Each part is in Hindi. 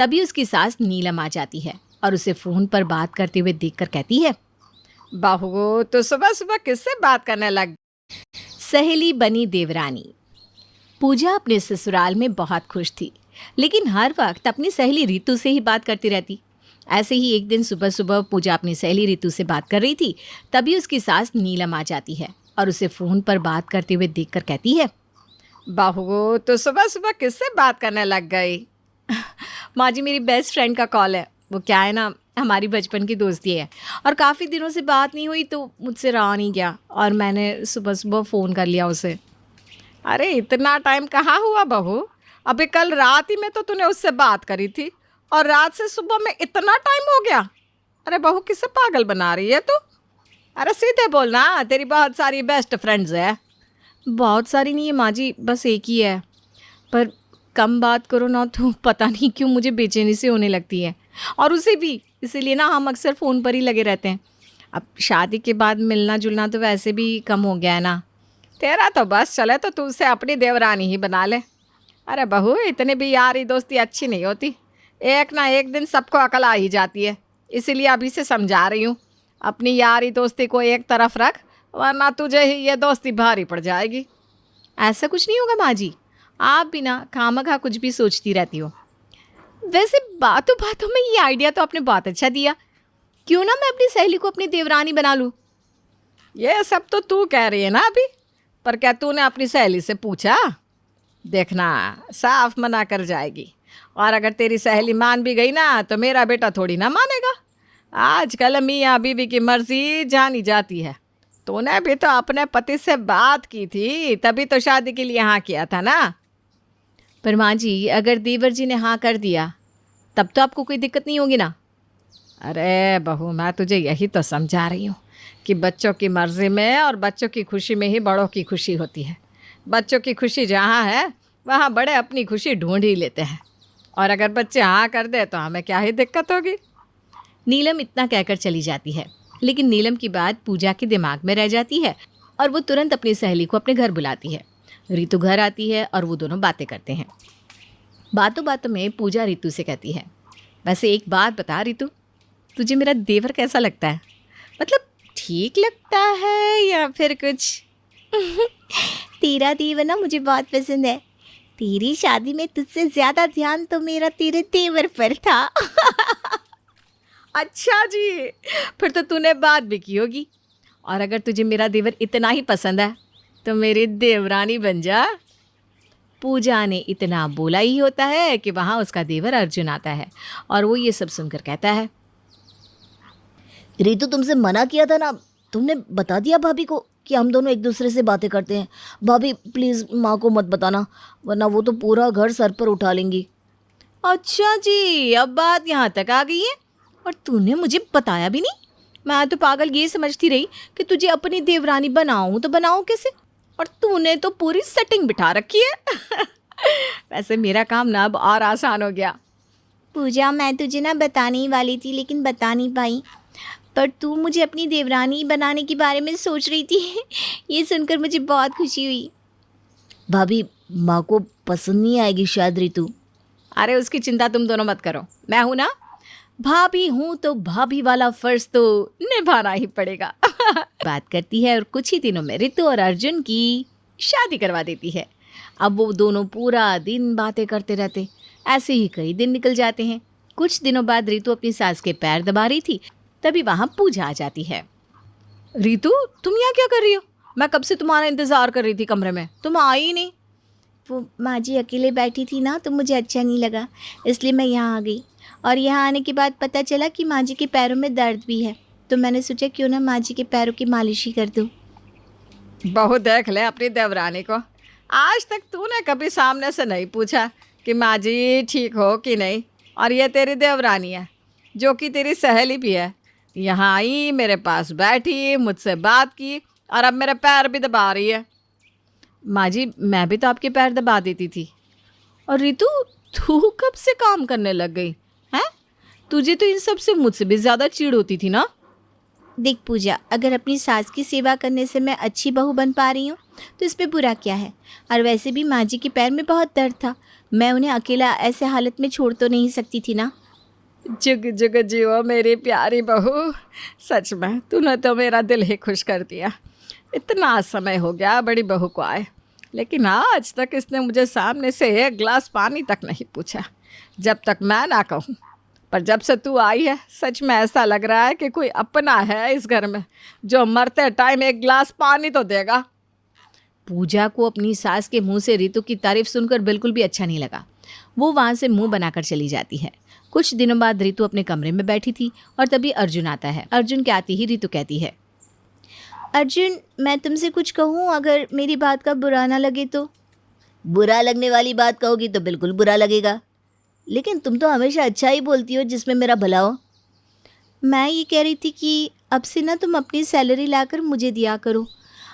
तभी उसकी सास नीलम आ जाती है और उसे फ़ोन पर बात करते हुए देखकर कहती है, बहू तो सुबह सुबह किससे बात करने लग। सहेली बनी देवरानी। पूजा अपने ससुराल में बहुत खुश थी, लेकिन हर वक्त अपनी सहेली रितु से ही बात करती रहती। ऐसे ही एक दिन सुबह सुबह पूजा अपनी सहेली रितु से बात कर रही थी, तभी उसकी सास नीलम आ जाती है और उसे फ़ोन पर बात करते हुए देखकर कहती है, बहू तो सुबह सुबह किससे बात करने लग गई। माँ जी, मेरी बेस्ट फ्रेंड का कॉल है। वो क्या है ना, हमारी बचपन की दोस्ती है और काफ़ी दिनों से बात नहीं हुई तो मुझसे रहा नहीं गया और मैंने सुबह सुबह फ़ोन कर लिया उसे। अरे इतना टाइम कहाँ हुआ बहू, अभी कल रात ही में तो तूने उससे बात करी थी और रात से सुबह में इतना टाइम हो गया। अरे बहू किससे पागल बना रही है तू। अरे सीधे बोलना, तेरी बहुत सारी बेस्ट फ्रेंड्स है। बहुत सारी नहीं है माँ जी, बस एक ही है, पर कम बात करो ना तो पता नहीं क्यों मुझे बेचैनी सी होने लगती है, और उसे भी इसीलिए ना हम अक्सर फ़ोन पर ही लगे रहते हैं। अब शादी के बाद मिलना जुलना तो वैसे भी कम हो गया है ना। तेरा तो बस चले तो तू उसे अपनी देवरानी ही बना ले। अरे बहू इतनी भी यारी दोस्ती अच्छी नहीं होती, एक ना एक दिन सबको अकल आ ही जाती है। इसीलिए अभी से समझा रही हूँ, अपनी यारी दोस्ती को एक तरफ रख, वरना तुझे ही ये दोस्ती भारी पड़ जाएगी। ऐसा कुछ नहीं होगा माँ जी, आप भी ना खामखा कुछ भी सोचती रहती हो। वैसे बातों बातों में ये आइडिया तो आपने बहुत अच्छा दिया, क्यों ना मैं अपनी सहेली को अपनी देवरानी बना लूँ। ये सब तो तू कह रही है ना अभी, पर क्या तूने अपनी सहेली से पूछा? देखना साफ मना कर जाएगी, और अगर तेरी सहेली मान भी गई ना तो मेरा बेटा थोड़ी ना मानेगा। आजकल मियाँ बीवी की मर्जी जानी जाती है। तूने भी तो अपने पति से बात की थी, तभी तो शादी के लिए हाँ किया था ना। पर माँ जी, अगर देवर जी ने हाँ कर दिया तब तो आपको कोई दिक्कत नहीं होगी ना। अरे बहू मैं तुझे यही तो समझा रही हूँ कि बच्चों की मर्जी में और बच्चों की खुशी में ही बड़ों की खुशी होती है। बच्चों की खुशी जहाँ है वहाँ बड़े अपनी खुशी ढूंढ ही लेते हैं, और अगर बच्चे हाँ कर दे तो हमें क्या ही दिक्कत होगी। नीलम इतना कहकर चली जाती है, लेकिन नीलम की बात पूजा के दिमाग में रह जाती है और वो तुरंत अपनी सहेली को अपने घर बुलाती है। रितु घर आती है और वो दोनों बातें करते हैं। बातों बातों में पूजा रितु से कहती है, वैसे एक बात बता रितु, तुझे मेरा देवर कैसा लगता है? मतलब ठीक लगता है या फिर कुछ? तेरा देवर ना मुझे बहुत पसंद है। तेरी शादी में तुझसे ज़्यादा ध्यान तो मेरा तेरे देवर पर था। अच्छा जी, फिर तो तूने बात भी की होगी। और अगर तुझे मेरा देवर इतना ही पसंद है तो मेरी देवरानी बन जा। पूजा ने इतना बोला ही होता है कि वहाँ उसका देवर अर्जुन आता है और वो ये सब सुनकर कहता है, रितु तुमसे मना किया था ना, तुमने बता दिया भाभी को कि हम दोनों एक दूसरे से बातें करते हैं। भाभी प्लीज़ माँ को मत बताना, वरना वो तो पूरा घर सर पर उठा लेंगी। अच्छा जी, अब बात यहाँ तक आ गई है और तूने मुझे बताया भी नहीं। मैं तो पागल ये समझती रही कि तुझे अपनी देवरानी बनाऊं तो बनाऊं कैसे, और तूने तो पूरी सेटिंग बिठा रखी है। वैसे मेरा काम ना अब और आसान हो गया। पूजा, मैं तुझे ना बताने ही वाली थी लेकिन बता नहीं पाई, पर तू मुझे अपनी देवरानी बनाने के बारे में सोच रही थी। ये सुनकर मुझे बहुत खुशी हुई। भाभी माँ को पसंद नहीं आएगी शायद रितु। अरे उसकी चिंता तुम दोनों मत करो, मैं हूं ना। भाभी हूं तो भाभी वाला फर्ज तो निभाना ही पड़ेगा। बात करती है और कुछ ही दिनों में रितु और अर्जुन की शादी करवा देती है। अब वो दोनों पूरा दिन बातें करते रहते। ऐसे ही कई दिन निकल जाते हैं। कुछ दिनों बाद रितु अपनी सास के पैर दबा रही थी, तभी वहां पूजा आ जाती है। रितु, तुम यहाँ क्या कर रही हो? मैं कब से तुम्हारा इंतजार कर रही थी कमरे में, तुम आई ही नहीं। वो माँ जी अकेले बैठी थी ना तो मुझे अच्छा नहीं लगा, इसलिए मैं यहाँ आ गई। और यहाँ आने के बाद पता चला कि माँ जी के पैरों में दर्द भी है, तो मैंने सोचा क्यों ना माँ जी के पैरों की मालिश ही कर दूँ। बहू देख ले अपनी देवरानी को, आज तक तूने कभी सामने से नहीं पूछा कि माँ जी ठीक हो कि नहीं, और ये तेरी देवरानी है जो कि तेरी सहेली भी है। यहाँ आई, मेरे पास बैठी, मुझसे बात की, और अब मेरे पैर भी दबा रही है। माँ जी, मैं भी तो आपके पैर दबा देती थी। और रितु, तू कब से काम करने लग गई हैं? तुझे तो इन सब से मुझसे भी ज़्यादा चिढ़ होती थी ना। देख पूजा, अगर अपनी सास की सेवा करने से मैं अच्छी बहू बन पा रही हूँ तो इसमें बुरा क्या है। और वैसे भी माँ जी के पैर में बहुत दर्द था, मैं उन्हें अकेला ऐसे हालत में छोड़ तो नहीं सकती थी ना। जुग जुग जियो मेरी प्यारी बहू, सच में तूने तो मेरा दिल ही खुश कर दिया। इतना समय हो गया बड़ी बहू को आए, लेकिन आज तक इसने मुझे सामने से एक गिलास पानी तक नहीं पूछा, जब तक मैं ना कहूँ। पर जब से तू आई है सच में ऐसा लग रहा है कि कोई अपना है इस घर में जो मरते टाइम एक गिलास पानी तो देगा। पूजा को अपनी सास के मुंह से रितु की तारीफ सुनकर बिल्कुल भी अच्छा नहीं लगा। वो वहाँ से मुंह बनाकर चली जाती है। कुछ दिनों बाद रितु अपने कमरे में बैठी थी और तभी अर्जुन आता है। अर्जुन के आते ही रितु कहती है, अर्जुन मैं तुमसे कुछ कहूँ, अगर मेरी बात का बुरा ना लगे तो। बुरा लगने वाली बात कहोगी तो बिल्कुल बुरा लगेगा, लेकिन तुम तो हमेशा अच्छा ही बोलती हो जिसमें मेरा भला हो। मैं ये कह रही थी कि अब से ना तुम अपनी सैलरी लाकर मुझे दिया करो।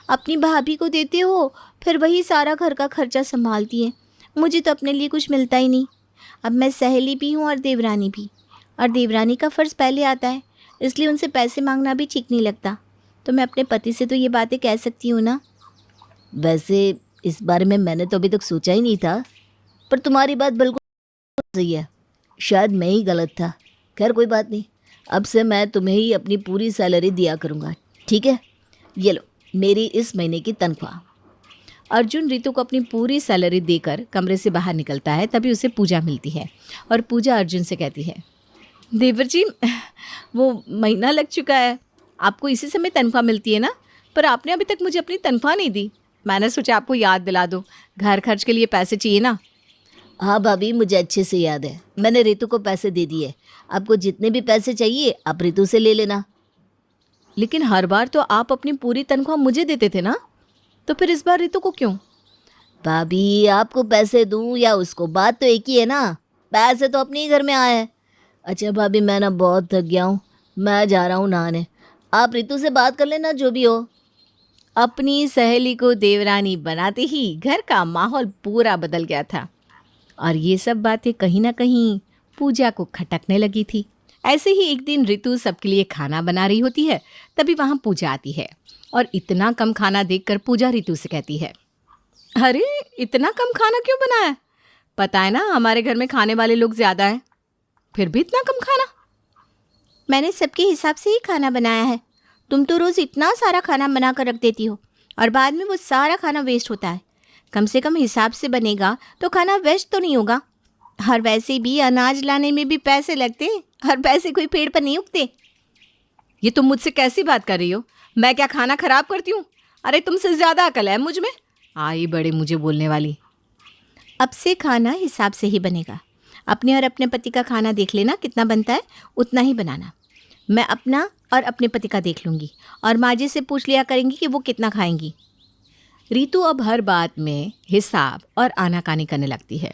अपनी भाभी को देते हो, फिर वही सारा घर का खर्चा संभालती है। मुझे तो अपने लिए कुछ मिलता ही नहीं। अब मैं सहेली भी हूँ और देवरानी भी, और देवरानी का फ़र्ज़ पहले आता है, इसलिए उनसे पैसे मांगना भी ठीक नहीं लगता। तो मैं अपने पति से तो ये बातें कह सकती हूँ ना। वैसे इस बारे में मैंने तो अभी तक सोचा ही नहीं था, पर तुम्हारी बात बिल्कुल सही है। शायद मैं ही गलत था। खैर कोई बात नहीं, अब से मैं तुम्हें ही अपनी पूरी सैलरी दिया करूँगा, ठीक है? ये लो मेरी इस महीने की तनख्वाह। अर्जुन रितु को अपनी पूरी सैलरी देकर कमरे से बाहर निकलता है। तभी उसे पूजा मिलती है और पूजा अर्जुन से कहती है, देवर जी वो महीना लग चुका है, आपको इसी समय तनख्वाह मिलती है ना, पर आपने अभी तक मुझे अपनी तनख्वाह नहीं दी। मैंने सोचा आपको याद दिला दूँ, घर खर्च के लिए पैसे चाहिए ना। हाँ भाभी, मुझे अच्छे से याद है, मैंने रितु को पैसे दे दिए। आपको जितने भी पैसे चाहिए आप रितु से ले लेना। लेकिन हर बार तो आप अपनी पूरी तनख्वाह मुझे देते थे ना, तो फिर इस बार रितु को क्यों? भाभी आपको पैसे दूं या उसको, बात तो एक ही है ना। पैसे तो अपने ही घर में आए हैं। अच्छा भाभी, मैं ना बहुत थक गया हूँ, मैं जा रहा हूँ नहाने। आप रितु से बात कर लेना जो भी हो। अपनी सहेली को देवरानी बनाते ही घर का माहौल पूरा बदल गया था और ये सब बातें कहीं ना कहीं पूजा को खटकने लगी थी। ऐसे ही एक दिन रितु सबके लिए खाना बना रही होती है, तभी वहाँ पूजा आती है और इतना कम खाना देखकर पूजा रितु से कहती है, अरे इतना कम खाना क्यों बनाया? पता है ना हमारे घर में खाने वाले लोग ज़्यादा हैं, फिर भी इतना कम खाना? मैंने सबके हिसाब से ही खाना बनाया है। तुम तो रोज़ इतना सारा खाना बना कर रख देती हो और बाद में वो सारा खाना वेस्ट होता है। कम से कम हिसाब से बनेगा तो खाना वेस्ट तो नहीं होगा। और वैसे भी अनाज लाने में भी पैसे लगते हैं और पैसे कोई पेड़ पर नहीं उगते। ये तुम मुझसे कैसी बात कर रही हो? मैं क्या खाना खराब करती हूँ? अरे तुमसे ज़्यादा अकल है मुझ में। आई बड़े मुझे बोलने वाली। अब से खाना हिसाब से ही बनेगा। अपने और अपने पति का खाना देख लेना, कितना बनता है उतना ही बनाना। मैं अपना और अपने पति का देख लूँगी और माँ जी से पूछ लिया करेंगी कि वो कितना खाएंगी। रितु अब हर बात में हिसाब और आनाकानी करने लगती है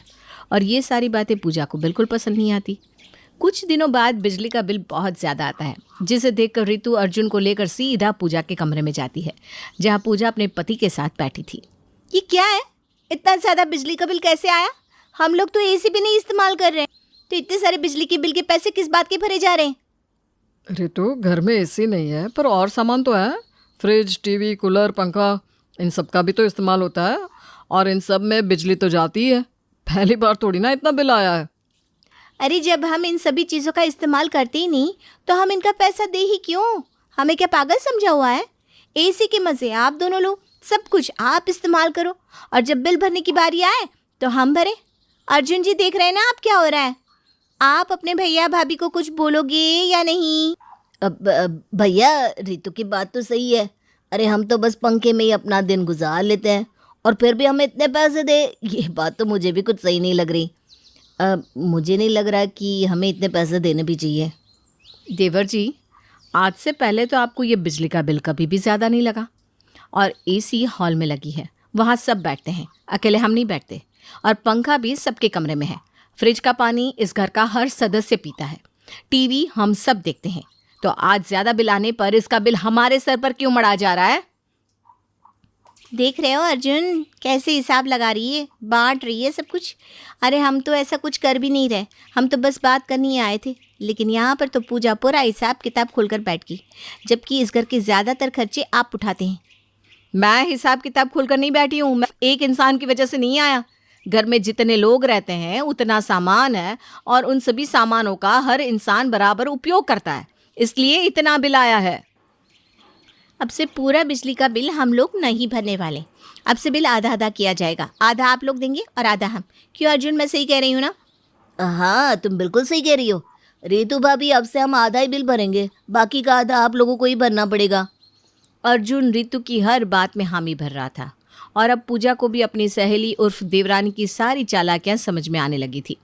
और ये सारी बातें पूजा को बिल्कुल पसंद नहीं आती। कुछ दिनों बाद बिजली का बिल बहुत ज़्यादा आता है, जिसे देखकर रितु अर्जुन को लेकर सीधा पूजा के कमरे में जाती है, जहाँ पूजा अपने पति के साथ बैठी थी। ये क्या है? इतना ज़्यादा बिजली का बिल कैसे आया? हम लोग तो एसी भी नहीं इस्तेमाल कर रहे हैं, तो इतने सारे बिजली के बिल के पैसे किस बात के भरे जा रहे हैं? रितु, घर में एसी नहीं है पर और सामान तो है। फ्रिज, टीवी, कूलर, पंखा, इन सब का भी तो इस्तेमाल होता है और इन सब में बिजली तो जाती है। पहली बार थोड़ी ना इतना बिल आया है। अरे जब हम इन सभी चीज़ों का इस्तेमाल करते ही नहीं तो हम इनका पैसा दे ही क्यों? हमें क्या पागल समझा हुआ है? एसी के मज़े आप दोनों लो, सब कुछ आप इस्तेमाल करो और जब बिल भरने की बारी आए तो हम भरें। अर्जुन जी देख रहे हैं ना आप क्या हो रहा है? आप अपने भैया भाभी को कुछ बोलोगे या नहीं? अब भैया, रितु की बात तो सही है। अरे हम तो बस पंखे में ही अपना दिन गुजार लेते हैं और फिर भी हमें इतने पैसे दे, ये बात तो मुझे भी कुछ सही नहीं लग रही। मुझे नहीं लग रहा कि हमें इतने पैसे देने भी चाहिए। देवर जी, आज से पहले तो आपको ये बिजली का बिल कभी भी ज़्यादा नहीं लगा और एसी हॉल में लगी है, वहाँ सब बैठते हैं, अकेले हम नहीं बैठते। और पंखा भी सबके कमरे में है। फ्रिज का पानी इस घर का हर सदस्य पीता है, टीवी हम सब देखते हैं। तो आज ज़्यादा बिल आने पर इसका बिल हमारे सर पर क्यों मढ़ा जा रहा है? देख रहे हो अर्जुन कैसे हिसाब लगा रही है, बांट रही है सब कुछ। अरे हम तो ऐसा कुछ कर भी नहीं रहे, हम तो बस बात करने ही आए थे, लेकिन यहाँ पर तो पूजा पूरा हिसाब किताब खोलकर बैठ गई, जबकि इस घर के ज़्यादातर खर्चे आप उठाते हैं। मैं हिसाब किताब खोलकर नहीं बैठी हूँ, मैं एक इंसान की वजह से नहीं आया। घर में जितने लोग रहते हैं उतना सामान है और उन सभी सामानों का हर इंसान बराबर उपयोग करता है, इसलिए इतना बिल आया है। अब से पूरा बिजली का बिल हम लोग नहीं भरने वाले। अब से बिल आधा आधा किया जाएगा, आधा आप लोग देंगे और आधा हम। क्यों अर्जुन, मैं सही कह रही हूँ ना? हाँ, तुम बिल्कुल सही कह रही हो रितु भाभी। अब से हम आधा ही बिल भरेंगे, बाकी का आधा आप लोगों को ही भरना पड़ेगा। अर्जुन रितु की हर बात में हामी भर रहा था और अब पूजा को भी अपनी सहेली उर्फ देवरानी की सारी चालाकियां समझ में आने लगी थी।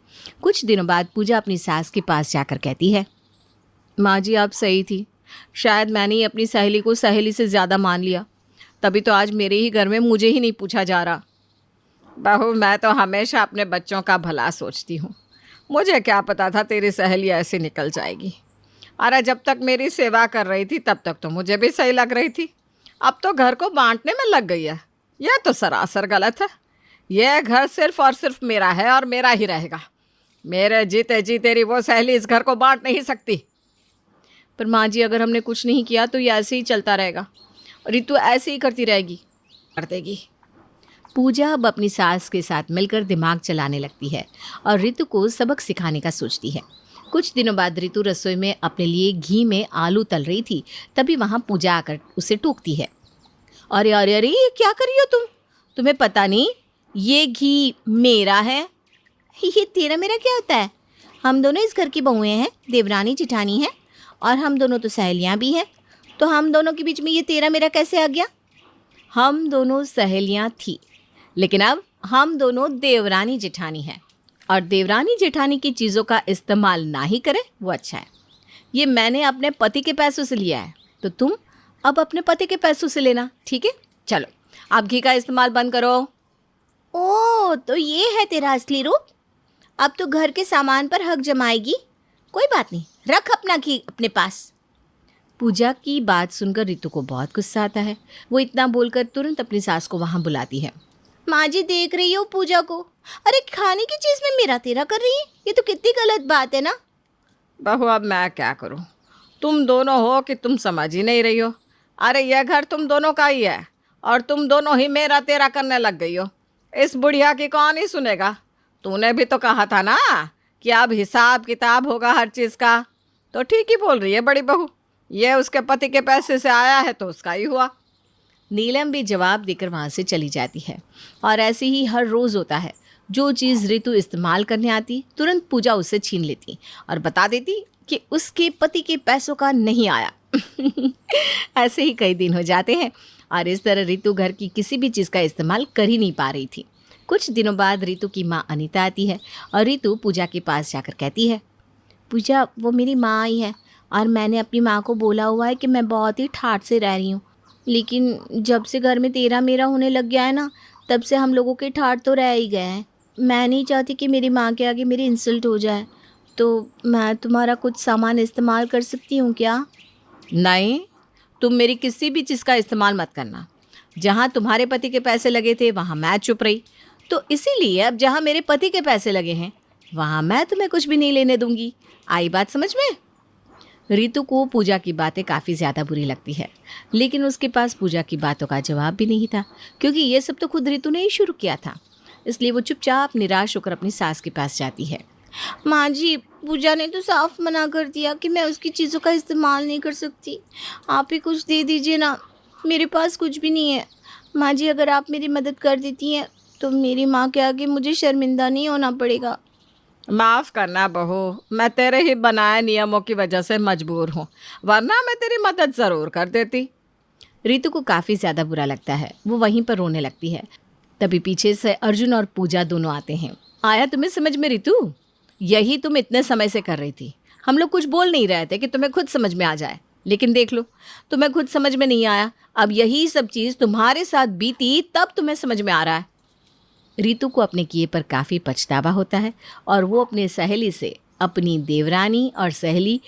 कुछ दिनों बाद पूजा अपनी सास के पास जाकर कहती है, माँ जी आप सही थी, शायद मैंने ही अपनी सहेली को सहेली से ज़्यादा मान लिया, तभी तो आज मेरे ही घर में मुझे ही नहीं पूछा जा रहा। बहू, मैं तो हमेशा अपने बच्चों का भला सोचती हूँ, मुझे क्या पता था तेरी सहेली ऐसे निकल जाएगी। अरे जब तक मेरी सेवा कर रही थी तब तक तो मुझे भी सही लग रही थी, अब तो घर को बांटने में लग गई है। यह तो सरासर गलत है। यह घर सिर्फ और सिर्फ मेरा है और मेरा ही रहेगा। मेरे जीते जी तेरी वो सहेली इस घर को बांट नहीं सकती। पर माँ जी, अगर हमने कुछ नहीं किया तो ये ऐसे ही चलता रहेगा, रितु ऐसे ही करती रहेगी, कर देगी। पूजा अब अपनी सास के साथ मिलकर दिमाग चलाने लगती है और रितु को सबक सिखाने का सोचती है। कुछ दिनों बाद रितु रसोई में अपने लिए घी में आलू तल रही थी, तभी वहाँ पूजा आकर उसे टोकती है। अरे अरे अरे, ये क्या कर रही हो तुम? तुम्हें पता नहीं ये घी मेरा है? ये तेरा मेरा क्या होता है? हम दोनों इस घर की बहुएं हैं, देवरानी जेठानी है, और हम दोनों तो सहेलियां भी हैं, तो हम दोनों के बीच में ये तेरा मेरा कैसे आ गया? हम दोनों सहेलियां थी, लेकिन अब हम दोनों देवरानी जेठानी हैं और देवरानी जेठानी की चीज़ों का इस्तेमाल ना ही करें वो अच्छा है। ये मैंने अपने पति के पैसों से लिया है, तो तुम अब अपने पति के पैसों से लेना, ठीक है? चलो आप घी का इस्तेमाल बंद करो। ओ, तो ये है तेरा असली रूप? अब तो घर के सामान पर हक जमाएगी। कोई बात नहीं, रख अपना घी अपने पास। पूजा की बात सुनकर रितु को बहुत गुस्सा आता है। वो इतना बोलकर तुरंत अपनी सास को वहाँ बुलाती है। माँ जी, देख रही हो पूजा को? अरे खाने की चीज़ में मेरा तेरा कर रही है, ये तो कितनी गलत बात है ना। बहू, अब मैं क्या करूं? तुम दोनों हो कि तुम समझ ही नहीं रही हो। अरे यह घर तुम दोनों का ही है और तुम दोनों ही मेरा तेरा करने लग गई हो। इस बुढ़िया की कौन ही सुनेगा? तूने भी तो कहा था ना कि अब हिसाब किताब होगा हर चीज़ का। तो ठीक ही बोल रही है बड़ी बहू, ये उसके पति के पैसे से आया है तो उसका ही हुआ। नीलम भी जवाब देकर वहाँ से चली जाती है और ऐसे ही हर रोज़ होता है। जो चीज़ रितु इस्तेमाल करने आती तुरंत पूजा उससे छीन लेती और बता देती कि उसके पति के पैसों का नहीं आया। ऐसे ही कई दिन हो जाते हैं और इस तरह रितु घर की किसी भी चीज़ का इस्तेमाल कर ही नहीं पा रही थी। कुछ दिनों बाद रितु की माँ अनीता आती है और रितु पूजा के पास जाकर कहती है, पूजा, वो मेरी माँ आई है और मैंने अपनी माँ को बोला हुआ है कि मैं बहुत ही ठाठ से रह रही हूँ, लेकिन जब से घर में तेरा मेरा होने लग गया है ना, तब से हम लोगों के ठाठ तो रह ही गए हैं। मैं नहीं चाहती कि मेरी माँ के आगे मेरी इंसल्ट हो जाए, तो मैं तुम्हारा कुछ सामान इस्तेमाल कर सकती हूँ क्या? नहीं, तुम मेरी किसी भी चीज़ का इस्तेमाल मत करना। जहाँ तुम्हारे पति के पैसे लगे थे वहाँ मैं चुप रही, तो इसीलिए अब जहाँ मेरे पति के पैसे लगे हैं वहाँ मैं तुम्हें कुछ भी नहीं लेने दूंगी। आई बात समझ में? रितु को पूजा की बातें काफ़ी ज़्यादा बुरी लगती है, लेकिन उसके पास पूजा की बातों का जवाब भी नहीं था, क्योंकि ये सब तो खुद रितु ने ही शुरू किया था। इसलिए वो चुपचाप निराश होकर अपनी सास के पास जाती है। माँ जी, पूजा ने तो साफ मना कर दिया कि मैं उसकी चीज़ों का इस्तेमाल नहीं कर सकती। आप ही कुछ दे दीजिए ना, मेरे पास कुछ भी नहीं है। माँ जी, अगर आप मेरी मदद कर देती हैं तो मेरी माँ के आगे मुझे शर्मिंदा नहीं होना पड़ेगा। माफ़ करना बहू, मैं तेरे ही बनाए नियमों की वजह से मजबूर हूँ, वरना मैं तेरी मदद ज़रूर कर देती। रितु को काफ़ी ज़्यादा बुरा लगता है, वो वहीं पर रोने लगती है। तभी पीछे से अर्जुन और पूजा दोनों आते हैं। आया तुम्हें समझ में रितु? यही तुम इतने समय से कर रही थी। हम लोग कुछ बोल नहीं रहे थे कि तुम्हें खुद समझ में आ जाए, लेकिन देख लो, तुम्हें खुद समझ में नहीं आया। अब यही सब चीज़ तुम्हारे साथ बीती तब तुम्हें समझ में आ रहा है। रितु को अपने किए पर काफ़ी पछतावा होता है और वो अपने सहेली से अपनी देवरानी और सहेली